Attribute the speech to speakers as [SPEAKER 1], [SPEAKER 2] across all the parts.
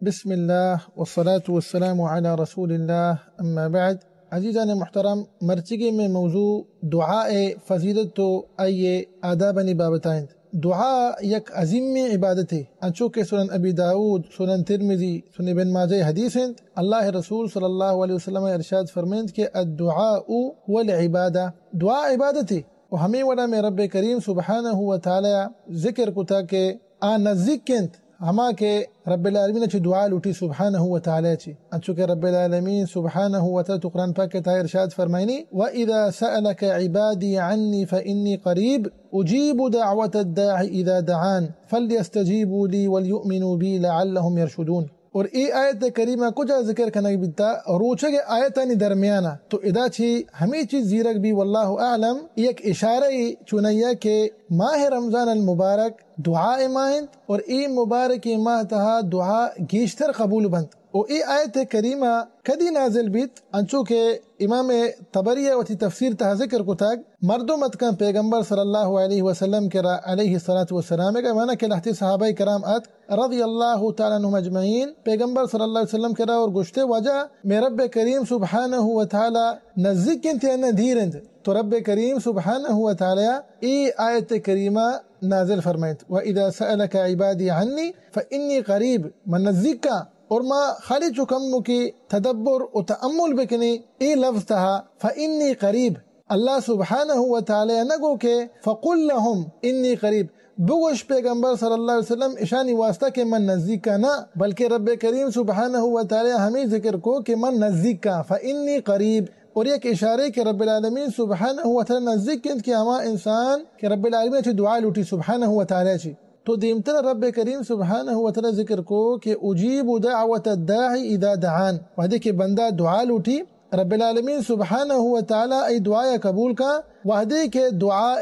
[SPEAKER 1] بسم الله والصلاة والسلام على رسول الله اما بعد. عزیزان محترم، مرچگی میں موضوع دعاء فضیلت تو آئیے آدابنی بابتائند. دعا یک عظیم عبادت ہے، انچوکہ سنن ابی داود، سنن ترمذی، سنن ابن ماجہ حدیث ہیں. اللہ رسول صلی اللہ علیہ وسلم ارشاد فرمائند کہ الدعاء هو العبادہ، دعا عبادت ہے. اور ہمیں وڑا میں رب کریم سبحانہ و تعالی ذکر کتا کہ آ نزدیک کند ہما کہ رب العالمین چی دعا لوٹی سبحانہ و تعالی چی. انچوکہ رب العالمین سبحانہ و تعالی تو قرآن پاک تا ارشاد فرمائنی وَإِذَا سَأَلَكَ عِبَادِي عَنِّي فَإِنِّي قَرِيبٌ أُجِيبُ دَعْوَةَ الدَّاعِ إِذَا دَعَانِ فَلْيَسْتَجِيبُوا لِي وَلْيُؤْمِنُوا بِي لَعَلَّهُمْ يَرْشُدُونَ. اور ای آیت کریمہ کجا ذکر کنگ بیتا روچگ آیتانی درمیانا تو ادا چھی ہمیں چیز زیرک بھی واللہ اعلم ایک اشارہ چنیا کہ ماہ رمضان المبارک دعا ماہند اور ای مبارک ماہ تہا دعا گیشتر قبول بند. اور ای آیت کریمہ کدی نازل بیت انچو کہ امام طبریہ و تفسیر تہا ذکر کتاگ مردم اتکن پیغمبر صلی اللہ علیہ وسلم کرا علیہ الصلاۃ والسلام کا مانا کہ لہتی صحابہ کرام ات رضی اللہ تعالی عنہم اجمعین پیغمبر صلی اللہ علیہ وسلم کرا اور گشتے وجہ میں رب کریم سبحانہ و تعالی نزدیک کنتے انہ دھیرند تو رب کریم سبحانہ و تعالی ای آیت کریمہ نازل فرمائت وَإِذَا سَأَلَكَ عِبَادِي عَنِّي فَإِنِّي قَرِيبٌ من نزدیک کا اور ما خالی چکمو کی تدبر و تأمل بکنی ای لفظ تہا فَإِنِّي قَرِيبٌ. اللہ سبحانہ و تعالی نگو کہ فَقُلْ لَهُمْ إِنِّي قَرِيبٌ بگوش پیغمبر صلی اللہ علیہ وسلم اشانی واسطہ کہ من نزدیک کا نہ بلکہ رب کریم سبحانہ و تعالی ہمیں ذکر کو کہ من نزدیک کا فَإِنِّي قَرِيبٌ. اور ایک اشارے کہ رب العالمین سبحانہ و تعالی نزدیک کند کہ ہما انسان کہ رب العالمین چی دعا لوٹی سبحانہ و تعالی چی تو دیمتر رب کریم سبحانہ و تعالی ذکر کو کہ اجیب دعوت الداعی اذا دعان وحدے کہ بندہ دعا لوٹی رب العالمین سبحانہ و تعالی ای دعا قبول کا وحدے کہ دعا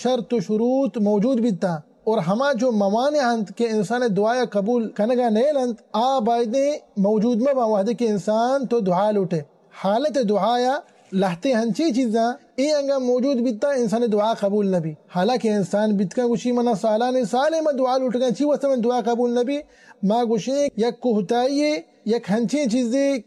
[SPEAKER 1] شرط و شروط موجود بیتا اور ہما جو موانع ہند کہ انسان دعا قبول کنگا نیلند آ بائدے موجود مبا وحدے کہ انسان تو دعا لوٹے. حالت دعایا لہتے ہنچی چیزاں ای انگا موجود بیتا انسان دعا قبول نبی. حالانکہ انسان بیتکا گوشی منا سالانے سالے میں دعا لوٹ گئے چی وقت میں دعا قبول نبی ما گوشی یک کوہتائیے یک ہنچی چیزیں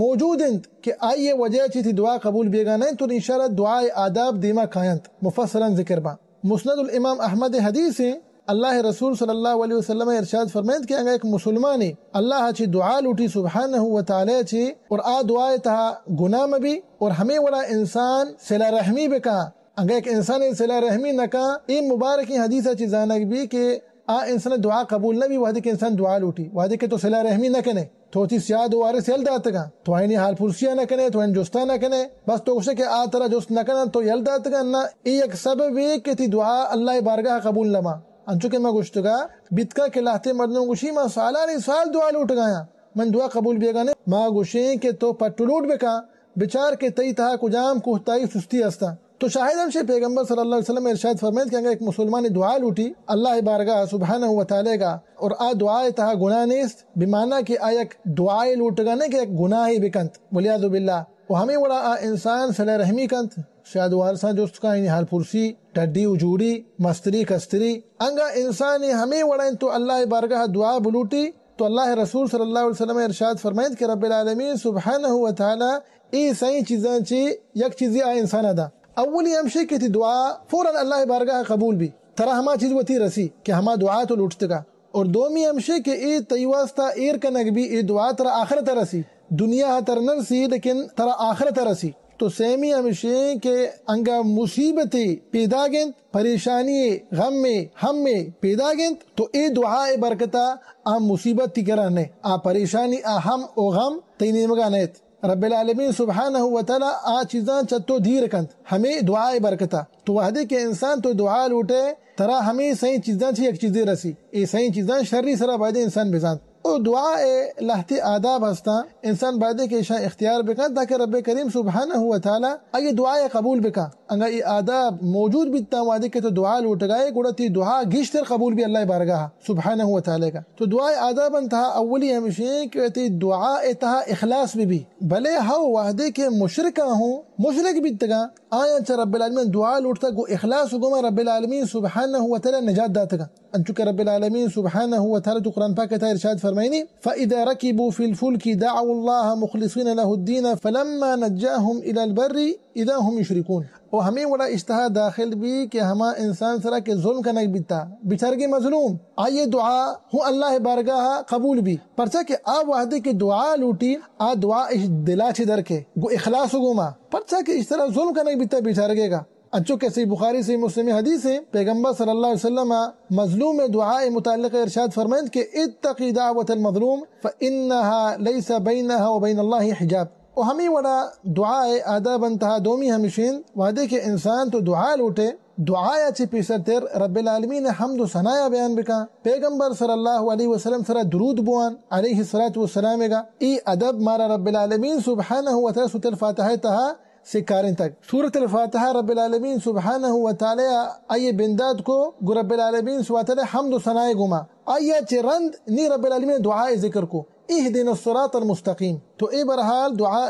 [SPEAKER 1] موجود ہیں کہ آئیے وجہ چی تھی دعا قبول بیگا نہیں تو انشاءاللہ دعا آداب دیما کھائنت مفصلا ذکر با. مسند الامام احمد حدیث ہیں اللہ رسول صلی اللہ علیہ وسلم ارشاد فرمائند کہ اگر ایک مسلمانی اللہ چی دعا لوٹی سبحانہ و تعالی چی اور آ دعا تہا گناہ مبی اور ہمیں وڑا انسان صلہ رحمی بکا اگر ایک انسان صلہ رحمی نکا این مبارکی حدیثہ چی زانک بھی کہ آ انسان دعا قبول نبی وحدی کہ انسان دعا لوٹی وحدی کہ تو صلہ رحمی نہ کنے تو تی سیاد وارے سیل داتگا تو آئینی حال پرسیہ نہ کنے تو آئین جستا نہ کنے بس تو اسے کہ آ ترہ جست نہ کنے تو یل داتگا نا ایک سبب ہے کہ تی دعا اللہ بارگاہ قبول نما. انچوکہ میں گوشتگا بیتکا کہ لاہتے مردوں گوشی ما سالانی سال دعا لوٹ گایا من دعا قبول بیگا نے ما گوشیں کہ تو پٹو لوٹ بکا بچار کے تئی تہا کجام کوہتائی سستی استا. تو شاہد ہم سے پیغمبر صلی اللہ علیہ وسلم ارشاد فرمائد کہ اگر ایک مسلمان دعا لوٹی اللہ بارگاہ سبحانہ و تعالی کا اور آ دعا تہا گناہ نیست بمعنی کہ آ یک دعائے لوٹ گا نہیں کہ ایک گناہ ہی بکنت ولیعذ باللہ. وہ ہمیں وڑا آ انسان صلح رحمی کنت شاید وارسان جوست کا انہی حال پرسی ٹڈی اجوڑی مستری کستری انگا انسانی ہمیں وڑا تو اللہ بارگاہ دعا بلوٹی تو اللہ رسول صلی اللہ علیہ وسلم ارشاد فرمائد کہ رب العالمین سبحانہ و تعالی ای صحیح چیزاں چی یک چیزی آ انسان ادا اولی ہمشے کی تھی دعا فوراً اللہ بارگاہ قبول بھی ترہ ہما چیز وہ تھی رسی کہ ہما دعا تو لوٹتگا اور دومی ہمشے کہ ای تیواستا ایر کنگ بھی ای دعا ترہ آخرت رسی دنیا تر نرسی لیکن ترہ آخرت رسی. تو سیمی ہمشے کہ انگا مصیبتی پیدا گند پریشانی غم میں ہم میں پیدا گند تو اے دعا برکتا آ مصیبت تی کرانے آ پریشانی آ ہم او غم تینی مگا نیت رب العالمین سبحانہ و تعالی آ چیزاں چتو دیر کند ہمیں دعا برکتا تو وحدے کہ انسان تو دعا لوٹے ترا ہمیں صحیح چیزاں چی ایک چیزیں رسی اے صحیح چیزاں شرری سرا بائدے انسان بزاند اور دعا لہتی آداب ہستا انسان بائدے کے شاہ اختیار بکن تاکہ رب کریم سبحانہ و تعالی اگے دعا قبول بکا انگا یہ آداب موجود بیتا وعدے کہ تو دعا لوٹ گئے گوڑتی دعا گیشتر قبول بھی اللہ بارگاہ سبحانہ و تعالی کا. تو دعا آداب انتہا اولی ہمشہ کہ دعا اتہا اخلاص بھی بھلے ہو وعدے کے مشرکہ ہوں مشرک بیتگا آیا چا رب العالمین دعا لوٹتا گو اخلاص گما رب العالمین سبحانہ و تعالی نجات داتا گا. انچوکہ رب العالمین سبحانہ و تعالی تو قرآن پاک تا ارشاد فرمائنی فَإِذَا رَكِبُوا فِي الْفُلْكِ دَعَوُا اللَّهَ مُخْلِصِينَ لَهُ الدِّينَ فَلَمَّا نَجَّاهُمْ إِلَى الْبَرِّ إِذَا هُمْ يُشْرِكُونَ. اور ہمیں بڑا اشتہا داخل بھی کہ ہما انسان سرا کے ظلم کا نہیں بیتا بچارگی مظلوم آئیے دعا ہوں اللہ بارگاہ قبول بھی پرچا کہ آ وحدے کے دعا لوٹی آ دعا اس دلا چھ در کے گو اخلاص گوما پرچا کہ اس طرح ظلم کا نہیں بیتا بچارگے کا. انچو کہ صحیح بخاری سے مسلم حدیث ہے پیغمبر صلی اللہ علیہ وسلم مظلوم دعا متعلق ارشاد فرمائند کہ اتقی دعوت المظلوم فإنها ليس بينها وبين الله حجاب. اور ہمیں وڑا دعا آداب انتہا دومی ہمیشین وعدے کے انسان تو دعا لوٹے دعا یا چی پیسر تیر رب العالمین حمد و ثنایا بیان بکا پیغمبر صلی اللہ علیہ وسلم سرا درود بوان علیہ السلام گا ای ادب مارا رب العالمین سبحانہ و تعالی سورۃ الفاتحہ تہا سکارن تک. سورۃ الفاتحہ رب العالمین سبحانہ و تعالی آئیے بنداد کو گو رب العالمین سبحانہ و تعالی حمد و ثنائے گما آئیے چی رند نی رب العالمین دعا ذکر کو اہدنا الصراط المستقیم. تو اے برحال دعا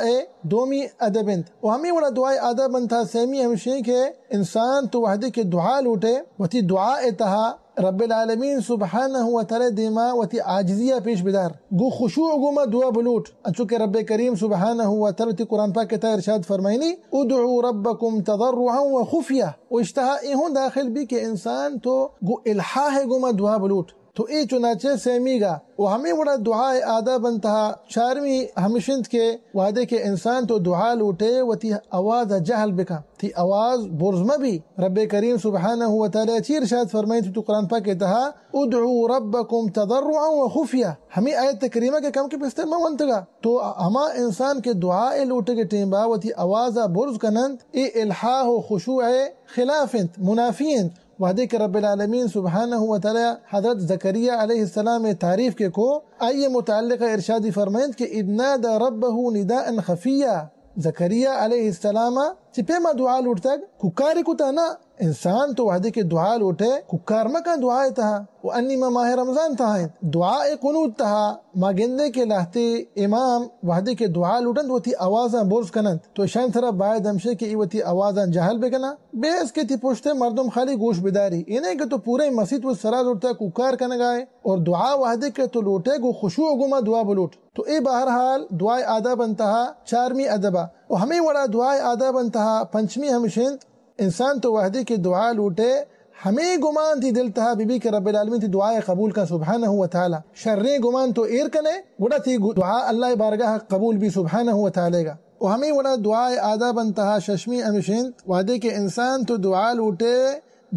[SPEAKER 1] دومی ادبند و ہمیں وڑا دعا ادب انتہا سیمی ہمشین کہ انسان تو وحدے کے دعا لوٹے وتی دعا اتہا رب العالمین سبحانہ و تعالی دیما وتی عاجزیہ پیش بدار گو خشوع گوما دعا بلوٹ. چونکہ رب کریم سبحانہ و تعالی قرآن پاک کے ارشاد فرمائنی ادعو ربکم تضرعا و خفیہ و اشتہا ایہوں داخل بھی کہ انسان تو گو الحاح گوما دعا بلوٹ. تو اے چنانچہ سیمی گا و ہمیں بڑا دعا آداب انتہا چارمی ہمشند کے وعدے کے انسان تو دعا لوٹے و تی آواز جہل بکا تی آواز برزمہ بھی رب کریم سبحانہ و تعالی اچھی ارشاد فرمائیں تو قرآن پاک کہتا ادعو ربکم تضرعا و خفیہ. ہمیں آیت کریمہ کے کم کے پستر میں منتگا تو ہما انسان کے دعا لوٹے کے ٹیم با و تی آواز برز کنند اے الحاح و خشوع خلافند منافیند وحدے کے رب العالمین سبحانہ و تعالی حضرت زکریا علیہ السلام تعریف کے کو آئیے متعلقہ ارشادی فرمائند کہ اذ نادى ربه نداء خفیہ. زکریا علیہ السلام چپے ما دعا لوٹتا ککاری کتا نا انسان تو وحدے کے دعا لوٹے ککار مکا دعا تہا و انی ما ماہ رمضان تہا دعا قنوت تہا ما گندے کے لہتے امام وحدے کے دعا لوٹند و تی آوازاں برز کنند تو شان طرح باید ہمشے کہ و تی آوازاں جہل بکنا بے اس کے تی پوچھتے مردم خالی گوش بداری انہیں کہ تو پورے مسجد و سراز لوٹتا ککار کنگائے اور دعا وحدے کے تو لوٹے گو خشوع گما دعا بلوٹ. تو اے بہرحال دعا آداب انتہا چارمی ادبہ و ہمیں وڑا دعا آداب انتہا پنچمی ہمشند انسان تو وحدے کے دعا لوٹے ہمیں گمان تھی دل تہا بی بی کہ رب العالمین تھی دعا قبول کا سبحانہ و تعالی شرے گمان تو ایر کنے وڑا تھی دعا اللہ بارگاہ قبول بھی سبحانہ و تعالی گا. و ہمیں وڑا دعا آداب انتہا ششمی ہمشند وحدے کے انسان تو دعا لوٹے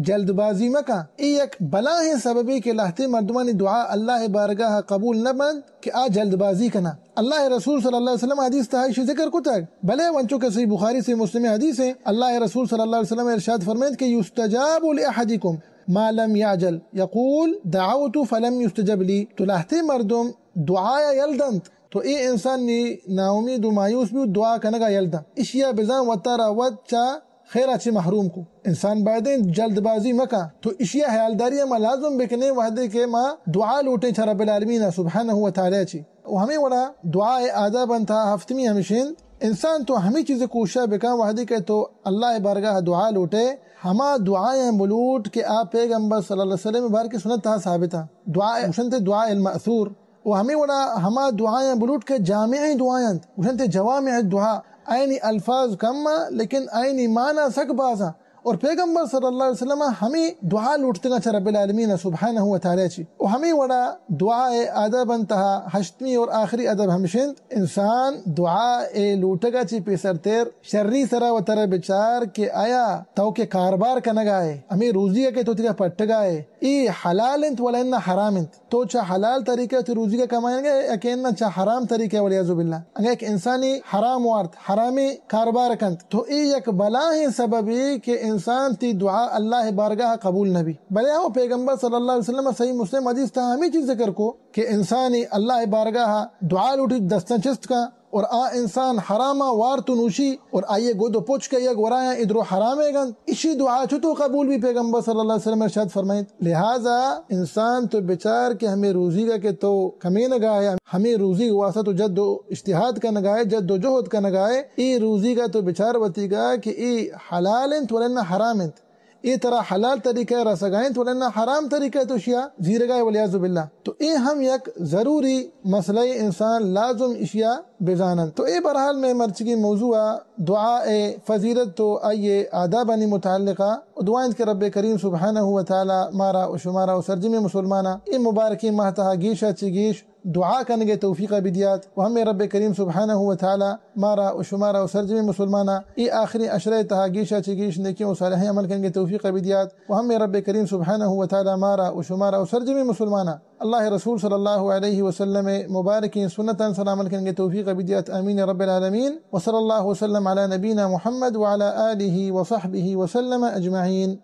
[SPEAKER 1] جلد بازی مکا ای ایک بلا ہے سببی کے لہتے مردمانی دعا اللہ بارگاہ قبول نہ بند کہ آ جلد بازی کنا. اللہ رسول صلی اللہ علیہ وسلم حدیث تحائش ذکر کو تک بلے ونچو کے صحیح بخاری سے مسلم حدیث ہے اللہ رسول صلی اللہ علیہ وسلم ارشاد فرمائد کہ یستجاب لأحدکم ما لم یعجل یقول دعوت فلم یستجب لی. تو لہتے مردم دعا یلدند تو اے انسان نی ناامید و مایوس بھی دعا کنگا یلدن اشیا بزان وطارا وچا خیر اچھی محروم کو انسان بعدین جلد بازی مکا تو اشیا حیالداری ما لازم بکنے وحدے کے ما دعا لوٹے چھا رب العالمین سبحانہ و تعالی چی. و ہمیں وڑا دعا آداب انتہا ہفتمی ہمشین انسان تو ہمیں چیزیں کوشش بکا وحدے کے تو اللہ بارگاہ دعا لوٹے ہما دعائیں بلوٹ کہ آپ پیغمبر صلی اللہ علیہ وسلم بار کی سنت تھا ثابتہ دعا اشنت دعا المأثور و ہمیں وڑا ہما دعائیں بلوٹ کے جامعی دعائیں اشنت جوامع دعا آئینی الفاظ کم لیکن آئینی معنی سک بازا اور پیغمبر صلی اللہ علیہ وسلم ہمیں دعا لوٹتے گا رب العالمین سبحانہ و تعالی چی. و ہمیں وڑا دعا ادب انتہا ہشتمی اور آخری ادب ہمشند انسان دعا لوٹے گا چی پیسر تیر شرری سرا و تر بچار کہ آیا تو کہ کاربار کنگائے ہمیں روزی کے تو تیرا پٹ گائے ای حلال انت ولا انہ حرام انت تو چاہ حلال طریقے تو روزی کا کمائیں گے یا کہ انہ چاہ حرام طریقے ولیعذ باللہ اگر ایک انسانی حرام وارت حرامی کاربار کنت تو ای یک بلا ہی سببی کہ انسان تی دعا اللہ بارگاہ قبول نبی بلے ہو پیغمبر صلی اللہ علیہ وسلم صحیح مسلم حدیث تا ہمیں چیز ذکر کو کہ انسانی اللہ بارگاہ دعا لوٹی دستن چست کا اور انسان حراما وار تو نوشی اور آئیے گو دو پوچھ کے یک ورائیں ادرو حرامے گن اسی دعا چھتو قبول بھی پیغمبر صلی اللہ علیہ وسلم ارشاد فرمائیں. لہٰذا انسان تو بچار کہ ہمیں روزی کا کہ تو کمی نگاہ ہمیں روزی واسطہ تو جد و اجتہاد کا نگاہ جد و جہد کا نگاہ ای روزی کا تو بچار وتی گا کہ ای حلال انت ولنا حرام انت ای طرح حلال طریقہ رسگائیں ولنا حرام طریقہ تو شیا زیرگائے ولیعذ باللہ. تو ای ہم یک ضروری مسئلہ انسان لازم اشیاء بزانن. تو ای برحال میں مرچگی موضوع دعا فضیلت تو آئیے آدابانی متعلقہ دعائیں کہ رب کریم سبحانہ و تعالی مارا و شمارا و سرجم مسلمانہ ای مبارکی ماہتہا گیشہ چگیش دعا کرنے توفیق بدیات و ہمیں رب کریم سبحانہ و تعالی مارا و شمارا و سرجم مسلمانہ ای آخری عشرہ تہاگیشہ چگیش نیکیوں و صالحیں عمل کرنے توفیق بدیات و ہمیں رب کریم سبحانہ و تعالی مارا و شمارا و سرجم مسلمانہ اللہ رسول صلی اللہ علیہ وسلم مبارکی سنتاً سلام عمل کرنے توفیق بدیات آمین رب العالمین و صلی اللہ وسلم علی نبینا محمد وعلی آلہ و صحبہ وسلم اجمعین.